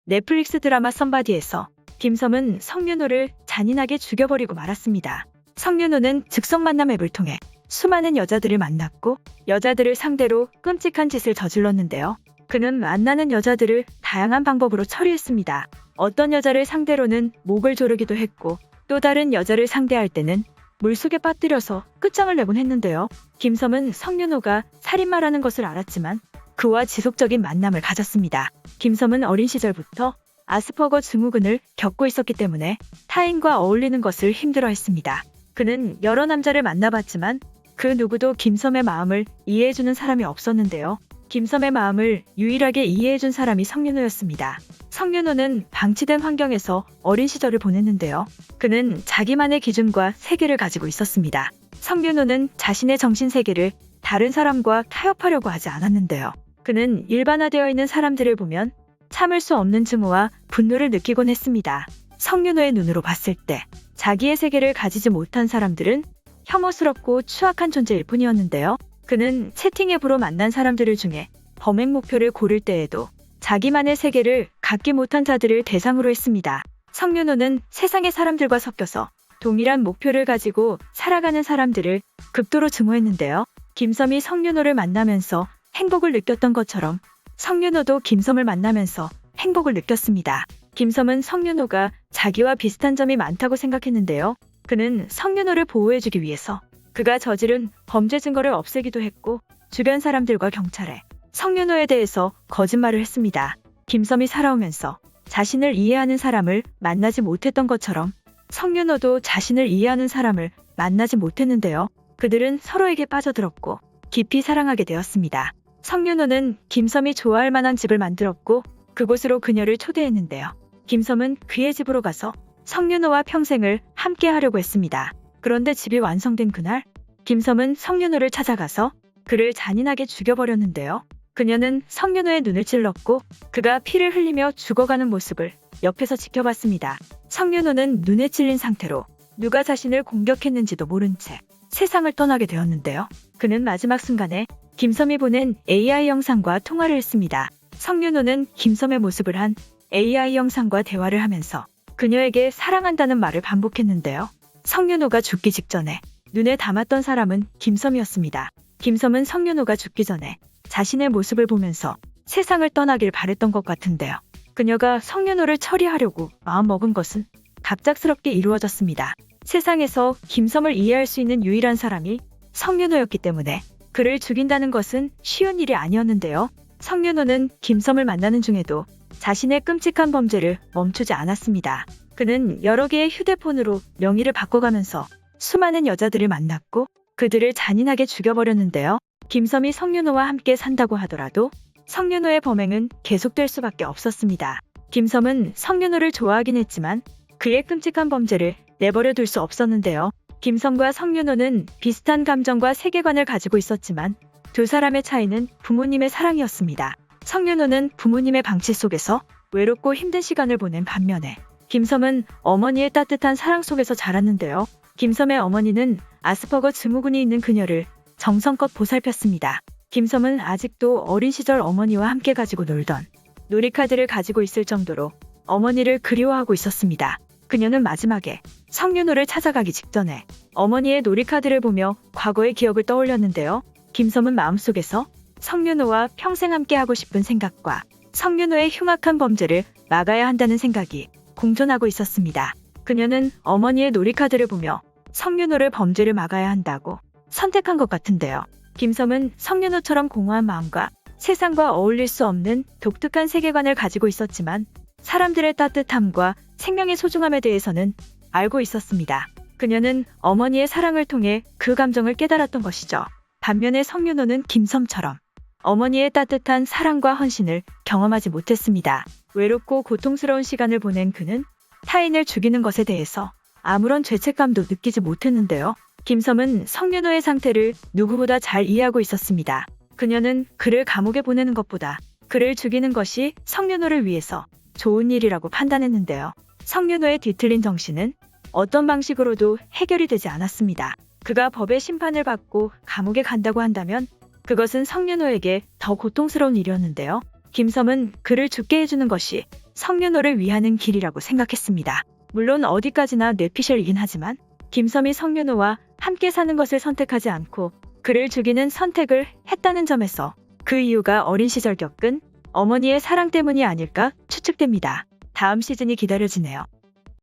넷플릭스 드라마 썸바디에서 김섬은 성윤호를 잔인하게 죽여버리고 말았습니다. 성윤호는 즉석 만남 앱을 통해 수많은 여자들을 만났고 여자들을 상대로 끔찍한 짓을 저질렀는데요. 그는 만나는 여자들을 다양한 방법으로 처리했습니다. 어떤 여자를 상대로는 목을 조르기도 했고 또 다른 여자를 상대할 때는 물속에 빠뜨려서 끝장을 내곤 했는데요. 김섬은 성윤호가 살인마라는 것을 알았지만 그와 지속적인 만남을 가졌습니다. 김섬은 어린 시절부터 아스퍼거 증후군을 겪고 있었기 때문에 타인과 어울리는 것을 힘들어했습니다. 그는 여러 남자를 만나봤지만 그 누구도 김섬의 마음을 이해해주는 사람이 없었는데요. 김섬의 마음을 유일하게 이해해준 사람이 성윤호였습니다. 성윤호는 방치된 환경에서 어린 시절을 보냈는데요. 그는 자기만의 기준과 세계를 가지고 있었습니다. 성윤호는 자신의 정신세계를 다른 사람과 타협하려고 하지 않았는데요. 그는 일반화되어 있는 사람들을 보면 참을 수 없는 증오와 분노를 느끼곤 했습니다. 성윤호의 눈으로 봤을 때 자기의 세계를 가지지 못한 사람들은 혐오스럽고 추악한 존재일 뿐이었는데요. 그는 채팅 앱으로 만난 사람들을 중에 범행 목표를 고를 때에도 자기만의 세계를 갖기 못한 자들을 대상으로 했습니다. 성윤호는 세상의 사람들과 섞여서 동일한 목표를 가지고 살아가는 사람들을 극도로 증오했는데요. 김섬이 성윤호를 만나면서 행복을 느꼈던 것처럼 성윤호도 김섬을 만나면서 행복을 느꼈습니다. 김섬은 성윤호가 자기와 비슷한 점이 많다고 생각했는데요. 그는 성윤호를 보호해주기 위해서 그가 저지른 범죄 증거를 없애기도 했고 주변 사람들과 경찰에 성윤호에 대해서 거짓말을 했습니다. 김섬이 살아오면서 자신을 이해하는 사람을 만나지 못했던 것처럼 성윤호도 자신을 이해하는 사람을 만나지 못했는데요. 그들은 서로에게 빠져들었고 깊이 사랑하게 되었습니다. 성윤호는 김섬이 좋아할 만한 집을 만들었고 그곳으로 그녀를 초대했는데요. 김섬은 그의 집으로 가서 성윤호와 평생을 함께 하려고 했습니다. 그런데 집이 완성된 그날, 김섬은 성윤호를 찾아가서 그를 잔인하게 죽여버렸는데요. 그녀는 성윤호의 눈을 찔렀고 그가 피를 흘리며 죽어가는 모습을 옆에서 지켜봤습니다. 성윤호는 눈에 찔린 상태로 누가 자신을 공격했는지도 모른 채 세상을 떠나게 되었는데요. 그는 마지막 순간에 김섬이 보낸 AI 영상과 통화를 했습니다. 성윤호는 김섬의 모습을 한 AI 영상과 대화를 하면서 그녀에게 사랑한다는 말을 반복했는데요. 성윤호가 죽기 직전에 눈에 담았던 사람은 김섬이었습니다. 김섬은 성윤호가 죽기 전에 자신의 모습을 보면서 세상을 떠나길 바랬던 것 같은데요. 그녀가 성윤호를 처리하려고 마음먹은 것은 갑작스럽게 이루어졌습니다. 세상에서 김섬을 이해할 수 있는 유일한 사람이 성윤호였기 때문에 그를 죽인다는 것은 쉬운 일이 아니었는데요. 성윤호는 김섬을 만나는 중에도 자신의 끔찍한 범죄를 멈추지 않았습니다. 그는 여러 개의 휴대폰으로 명의를 바꿔가면서 수많은 여자들을 만났고 그들을 잔인하게 죽여버렸는데요. 김섬이 성윤호와 함께 산다고 하더라도 성윤호의 범행은 계속될 수밖에 없었습니다. 김섬은 성윤호를 좋아하긴 했지만 그의 끔찍한 범죄를 내버려 둘 수 없었는데요. 김섬과 성윤호는 비슷한 감정과 세계관을 가지고 있었지만 두 사람의 차이는 부모님의 사랑이었습니다. 성윤호는 부모님의 방치 속에서 외롭고 힘든 시간을 보낸 반면에 김섬은 어머니의 따뜻한 사랑 속에서 자랐는데요. 김섬의 어머니는 아스퍼거 증후군이 있는 그녀를 정성껏 보살폈습니다. 김섬은 아직도 어린 시절 어머니와 함께 가지고 놀던 놀이카드를 가지고 있을 정도로 어머니를 그리워하고 있었습니다. 그녀는 마지막에 성윤호를 찾아가기 직전에 어머니의 놀이카드를 보며 과거의 기억을 떠올렸는데요. 김섬은 마음속에서 성윤호와 평생 함께하고 싶은 생각과 성윤호의 흉악한 범죄를 막아야 한다는 생각이 공존하고 있었습니다. 그녀는 어머니의 놀이카드를 보며 성윤호를 범죄를 막아야 한다고 선택한 것 같은데요. 김섬은 성윤호처럼 공허한 마음과 세상과 어울릴 수 없는 독특한 세계관을 가지고 있었지만 사람들의 따뜻함과 생명의 소중함에 대해서는 알고 있었습니다. 그녀는 어머니의 사랑을 통해 그 감정을 깨달았던 것이죠. 반면에 성윤호는 김섬처럼 어머니의 따뜻한 사랑과 헌신을 경험하지 못했습니다. 외롭고 고통스러운 시간을 보낸 그는 타인을 죽이는 것에 대해서 아무런 죄책감도 느끼지 못했는데요. 김섬은 성윤호의 상태를 누구보다 잘 이해하고 있었습니다. 그녀는 그를 감옥에 보내는 것보다 그를 죽이는 것이 성윤호를 위해서 좋은 일이라고 판단했는데요. 성윤호의 뒤틀린 정신은 어떤 방식으로도 해결이 되지 않았습니다. 그가 법의 심판을 받고 감옥에 간다고 한다면 그것은 성윤호에게 더 고통스러운 일이었는데요. 김섬은 그를 죽게 해주는 것이 성윤호를 위하는 길이라고 생각했습니다. 물론 어디까지나 뇌피셜이긴 하지만 김섬이 성윤호와 함께 사는 것을 선택하지 않고 그를 죽이는 선택을 했다는 점에서 그 이유가 어린 시절 겪은 어머니의 사랑 때문이 아닐까 추측됩니다. 다음 시즌이 기다려지네요.